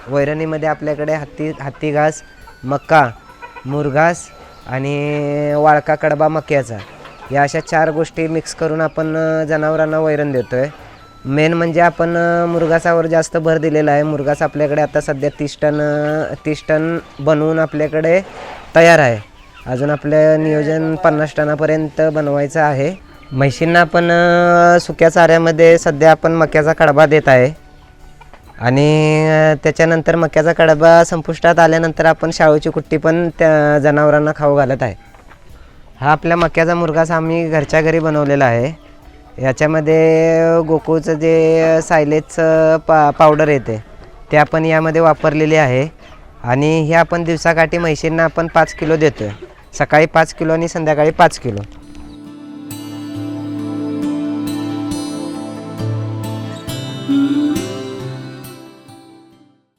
वैरणीमध्ये आपल्याकडे हत्ती घास, मका, मुरघास आणि वाळका कडबा मक्याचा, या अशा 4 गोष्टी मिक्स करून आपण जनावरांना वैरण देतो आहे. मेन म्हणजे आपण मुरघासावर जास्त भर दिलेला आहे. मुरघास आपल्याकडे आता सध्या 30 टन बनवून आपल्याकडे तयार आहे. अजून आपलं नियोजन 50 टनापर्यंत बनवायचं आहे. म्हैशींना आपण सुक्या चाऱ्यामध्ये सध्या आपण मक्याचा कडबा देत आहे आणि त्याच्यानंतर मक्याचा कडबा संपुष्टात आल्यानंतर आपण शाळूची कुट्टी पण त्या जनावरांना खाऊ घालत आहे. हा आपल्या मक्याचा मुरघास आम्ही घरच्या घरी बनवलेला आहे. याच्यामध्ये गोकुळचं जे सायलेजचं पावडर येते ते आपण यामध्ये वापरलेले आहे आणि हे आपण दिवसाकाठी म्हैशींना आपण 5 किलो देतो आहे. सकाळी 5 किलो आणि संध्याकाळी 5 किलो.